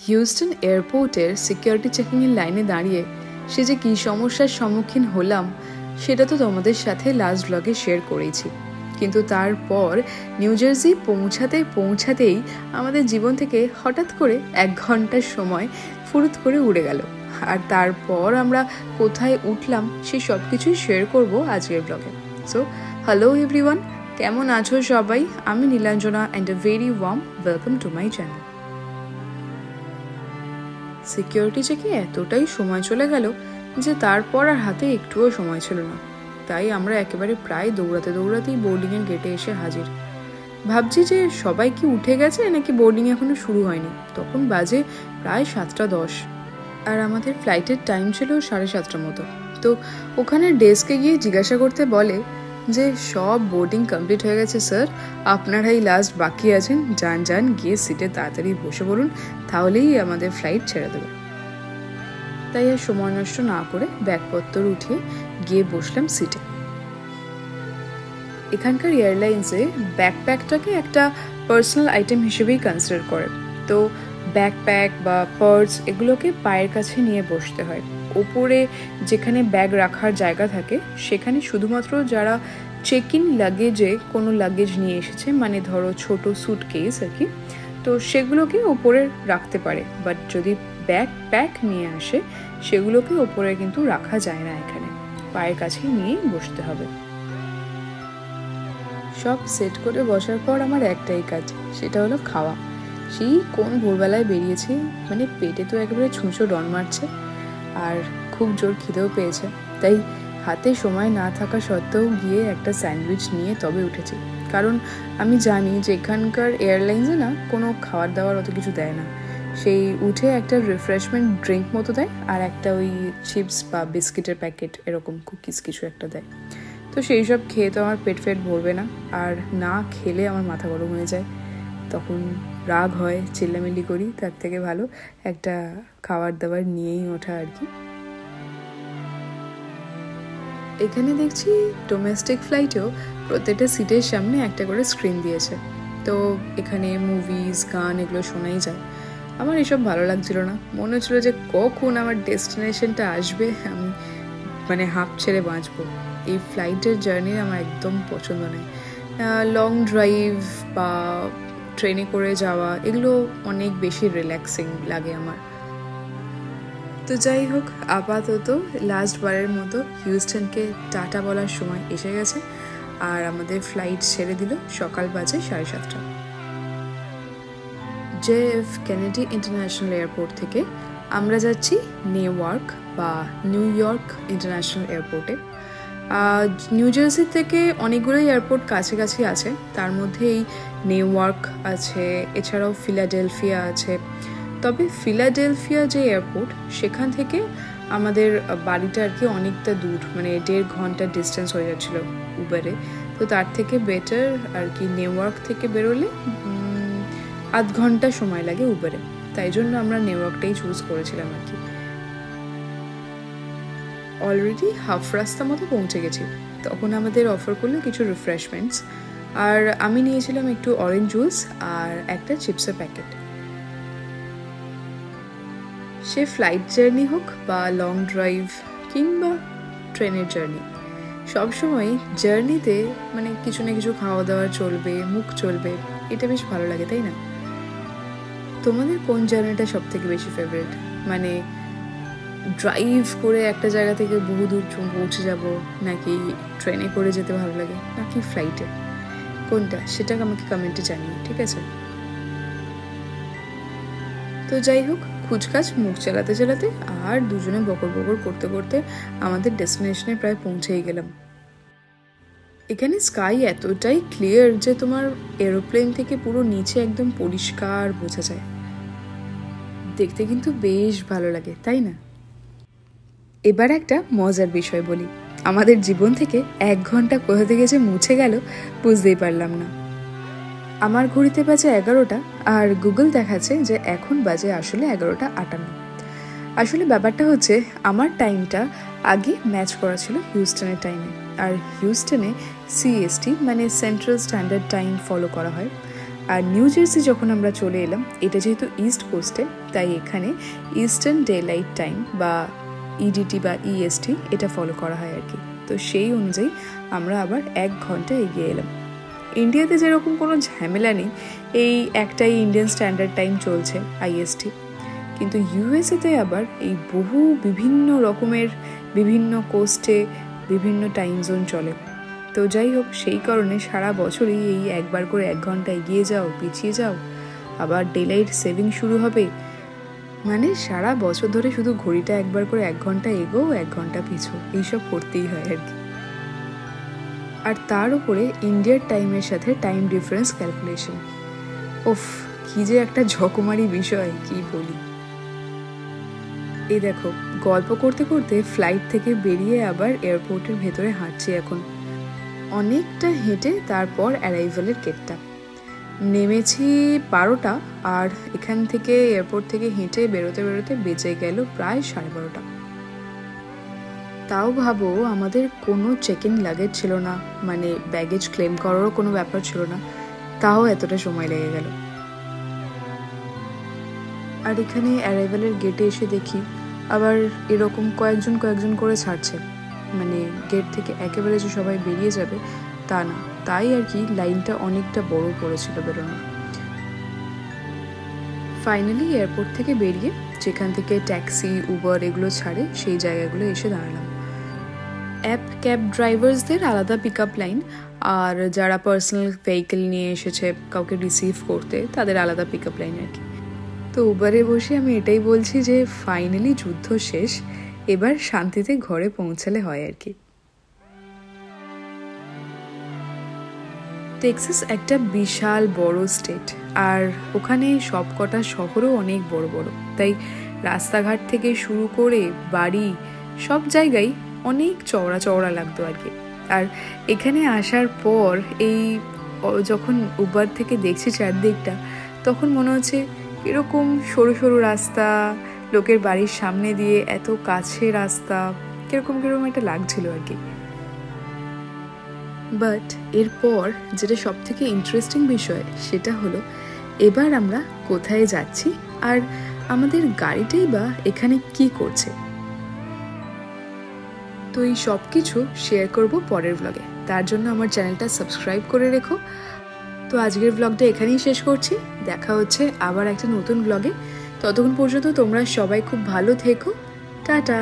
Houston এয়ারপোর্টের security চেকিংয়ের লাইনে দাঁড়িয়ে সে যে কী সমস্যার সম্মুখীন হলাম সেটা তো তোমাদের সাথে লাস্ট ব্লগে শেয়ার করেইছি। কিন্তু তারপর নিউ জার্সি পৌঁছাতেই আমাদের জীবন থেকে হঠাৎ করে 1 ঘন্টার সময় ফুরুত করে উড়ে গেল। আর তারপর আমরা কোথায় উঠলাম সেই সব কিছুই শেয়ার করবো আজকের ব্লগে। সো হ্যালো এভরিওয়ান, কেমন আছো সবাই? আমি Nilanjana and a very warm welcome to my channel. Security চেকে এতটাই সময় চলে গেল যে তারপর আর হাতে একটুও সময় ছিল না। তাই আমরা একেবারে প্রায় দৌড়াতেই বোর্ডিংয়ের গেটে এসে হাজির। ভাবছি যে সবাই কি উঠে গেছে নাকি বোর্ডিং এখনো শুরু হয়নি। তখন বাজে প্রায় 7:10 আর আমাদের ফ্লাইটের টাইম ছিল 7:30 মতো। তো ওখানে ডেস্কে গিয়ে জিজ্ঞাসা করতে বলে যে সব বোর্ডিং কমপ্লিট হয়ে গেছে স্যার, আপনারাই লাস্ট বাকি আছেন, যান গিয়ে সিটে তাড়াতাড়ি বসে বলুন, তাহলেই আমাদের ফ্লাইট ছেড়ে দেবে। তাই আর সময় নষ্ট না করে ব্যাগপত্র উঠিয়ে গিয়ে বসলাম সিটে। এখানকার এয়ারলাইন্সে ব্যাকপ্যাকটাকে একটা পার্সোনাল আইটেম হিসেবেই কনসিডার করে। তো ব্যাকপ্যাক বা পার্স এগুলোকে পায়ের কাছে নিয়ে বসতে হয়। ওপরে যেখানে ব্যাগ রাখার জায়গা থাকে সেখানে শুধুমাত্র যারা চেক ইন লাগেজে কোনো লাগেজ নিয়ে এসেছে, মানে ধরো ছোট স্যুটকেস আর কি, তো সেগুলোকে ওপরে রাখতে পারে। বাট যদি ব্যাকপ্যাক নিয়ে আসে সেগুলোকে ওপরে কিন্তু রাখা যায় না, এখানে পায়ের কাছেই নিয়েই বসতে হবে। সব সেট করে বসার পর আমার একটাই কাজ, সেটা হলো খাওয়া। সেই কোন ভোরবেলায় বেরিয়েছি, মানে পেটে তো একেবারে ছুঁচো ডন মারছে আর খুব জোর খিদেও পেয়েছে। তাই হাতে সময় না থাকা সত্ত্বেও গিয়ে একটা স্যান্ডউইচ নিয়ে তবে উঠেছি। কারণ আমি জানি যে এখানকার এয়ারলাইন্সে না কোনো খাবার দাবার অত কিছু দেয় না। সেই উঠে একটা রিফ্রেশমেন্ট ড্রিঙ্ক মতো দেয় আর একটা ওই চিপস বা বিস্কিটের প্যাকেট, এরকম কুকিজ কিছু একটা দেয়। তো সেই সব খেয়ে তো আমার পেট ভরবে না, আর না খেলে আমার মাথা গরম হয়ে যায়, তখন রাগ হয়, চিল্লামিল্লি করি। তার থেকে ভালো একটা খাবার দাবার নিয়েই ওঠা আর কি। এখানে দেখছি ডোমেস্টিক ফ্লাইটেও প্রত্যেকটা সিটের সামনে একটা করে স্ক্রিন দিয়েছে। তো এখানে মুভিজ, গান এগুলো শোনাই যায়। আমার এসব ভালো লাগছিল না, মনে হচ্ছিলো যে কখন আমার ডেস্টিনেশনটা আসবে, আমি মানে হাঁপ ছেড়ে বাঁচবো। এই ফ্লাইটের জার্নি আমার একদম পছন্দ নয়। লং ড্রাইভ বা ট্রেনে করে যাওয়া এগুলো অনেক বেশি রিল্যাক্সিং লাগে আমার। তো যাই হোক, আপাতত লাস্ট বারের মতো হিউস্টনকে টাটা বলার সময় এসে গেছে আর আমাদের ফ্লাইট ছেড়ে দিল সকাল বাজে 7:30। JF কেনেডি ইন্টারন্যাশনাল এয়ারপোর্ট থেকে আমরা যাচ্ছি নেওয়ার্ক বা নিউ ইয়র্ক ইন্টারন্যাশনাল এয়ারপোর্টে। নিউ জার্সি থেকে অনেকগুলো এয়ারপোর্ট কাছাকাছি আছে, তার মধ্যে এই নেওয়ার্ক আছে, এছাড়াও ফিলাডেলফিয়া আছে। তবে ফিলাডেলফিয়া যে এয়ারপোর্ট, সেখান থেকে আমাদের বাড়িটা আর কি অনেকটা দূর, মানে 1.5 ঘন্টার ডিস্টেন্স হয়ে যাচ্ছিলো উবারে। তো তার থেকে বেটার আর কি নেওয়ার্ক থেকে বেরোলে 8 ঘন্টা সময় লাগে উবারে, তাই জন্য আমরা নেওয়ার্কটাই চুজ করেছিলাম আর কি। অলরেডি হাফ রাস্তা মতো পৌঁছে গেছি, তখন আমাদের অফার করলো কিছু রিফ্রেশমেন্টস, আর আমি নিয়েছিলাম একটু অরেঞ্জ জুস আর একটা চিপসের প্যাকেট। সে ফ্লাইট জার্নি হোক বা লং ড্রাইভ কিংবা ট্রেনের জার্নি, সবসময় জার্নিতে মানে কিছু না কিছু খাওয়া দাওয়া চলবে, মুখ চলবে, এটা বেশ ভালো লাগে, তাই না? তোমাদের কোন জার্নিটা সব থেকে বেশি ফেভারিট? মানে ড্রাইভ করে একটা জায়গা থেকে বহু দূর পৌঁছে যাব, নাকি ট্রেনে করে যেতে ভালো লাগে, নাকি ফ্লাইটে, কোনটা সেটা আমাকে কমেন্টে জানিও, ঠিক আছে? তো যাই হোক, খুচখাচ মুখ চালাতে আর দুজনে বকর করতে করতে আমাদের ডেস্টিনেশনে প্রায় পৌঁছেই গেলাম। এখানে স্কাই এতটাই ক্লিয়ার যে তোমার এরোপ্লেন থেকে পুরো নিচে একদম পরিষ্কার বোঝা যায়। দেখতে কিন্তু বেশ ভালো লাগে, তাই না? এবার একটা মজার বিষয় বলি, আমাদের জীবন থেকে 1 ঘন্টা কোথা থেকে যে মুছে গেল বুঝতেই পারলাম না। আমার ঘড়িতে বাজে 11টা আর গুগল দেখাচ্ছে যে এখন বাজে আসলে 11:58। আসলে ব্যাপারটা হচ্ছে আমার টাইমটা আগে ম্যাচ করা ছিল হিউস্টনের টাইমে, আর হিউস্টনে CST মানে সেন্ট্রাল স্ট্যান্ডার্ড টাইম ফলো করা হয়। আর নিউ জার্সি যখন আমরা চলে এলাম, এটা যেহেতু ইস্ট কোস্টে, তাই এখানে ইস্টার্ন ডে লাইট টাইম বা ইডিটি বা ইএসটি এটা ফলো করা হয় আর কি। তো সেই অনুযায়ী আমরা আবার 1 ঘন্টা এগিয়ে এলাম। ইন্ডিয়াতে যেরকম কোনো ঝামেলা নেই, এই একটাই ইন্ডিয়ান স্ট্যান্ডার্ড টাইম চলছে আইএসটি, কিন্তু ইউএসএতে আবার এই বহু বিভিন্ন রকমের বিভিন্ন কোস্টে বিভিন্ন টাইম জোন চলে। তো যাই হোক, সেই কারণে সারা বছরই এই একবার করে 1 ঘন্টা এগিয়ে যাও, পিছিয়ে যাও, আবার ডেলাইট সেভিং শুরু হবে, মানে সারা বছর ধরে শুধু ঘড়িটা একবার করে 1 ঘন্টা এগো 1 ঘন্টা পিছু, এইসব করতেই হয় আর কি। আর তার উপরে ইন্ডিয়ার টাইমের সাথে টাইম ডিফারেন্স ক্যালকুলেশন, ওফ কি যে একটা ঝকমারি বিষয়, কি বলি। এই দেখো, গল্প করতে করতে ফ্লাইট থেকে বেরিয়ে আবার এয়ারপোর্টের ভেতরে হাঁটছি এখন। অনেকটা হেঁটে তারপর অ্যারাইভালের গেটটা নেমেছি 12টা, আর এখান থেকে এয়ারপোর্ট থেকে হেঁটে বেরোতে বেরোতে বেজে গেল প্রায় 12:30। তাও ভাবো, আমাদের কোনো চেক ইন লাগেজ ছিল না, মানে ব্যাগেজ ক্লেম করারও কোনো ব্যাপার ছিল না, তাও এতটা সময় লেগে গেল। আর এখানে অ্যারাইভালের গেটে এসে দেখি আবার এরকম কয়েকজন করে ছাড়ছে, মানে গেট থেকে একেবারে যে সবাই বেরিয়ে যাবে তা না, তাই আর কি লাইনটা অনেকটা বড় পড়েছিল বেরোনোর। ফাইনালি এয়ারপোর্ট থেকে বেরিয়ে যেখান থেকে ট্যাক্সি, উবার এগুলো ছাড়ে সেই জায়গাগুলো এসে দাঁড়ালাম। ক্যাব ড্রাইভার্সদের আলাদা পিক আপ লাইন, আর যারা পার্সোনাল ভেহিকেল নিয়ে এসেছে কাউকে রিসিভ করতে তাদের আলাদা পিক আপ লাইন আর কি। তো উবারে বসে আমি এটাই বলছি যে ফাইনালি যুদ্ধ শেষ, এবার শান্তিতে ঘরে পৌঁছালে হয় আর কি। টেক্সাস একটা বিশাল বড় স্টেট, আর ওখানে সব কটা শহরও অনেক বড় বড়, তাই রাস্তাঘাট থেকে শুরু করে বাড়ি সব জায়গায় অনেক চওড়া চওড়া লাগতো আর কি। আর এখানে আসার পর এই যখন উবার থেকে দেখছি চারদিকটা, তখন মনে হচ্ছে এরকম সরু সরু রাস্তা, লোকের বাড়ির সামনে দিয়ে এত কাছে রাস্তা, কিরকম একটা লাগছিল আর কি। বাট এরপর যেটা সব থেকে ইন্টারেস্টিং বিষয় সেটা হলো এবার আমরা কোথায় যাচ্ছি আর আমাদের গাড়িটাই বা এখানে কি করছে। তো এই সব কিছু শেয়ার করব পরের ব্লগে, তার জন্য আমার চ্যানেলটা সাবস্ক্রাইব করে রেখো। তো আজকের ব্লগটা এখানেই শেষ করছি, দেখা হচ্ছে আবার একটা নতুন ব্লগে। ততক্ষণ পর্যন্ত তোমরা সবাই খুব ভালো থেকো, টাটা।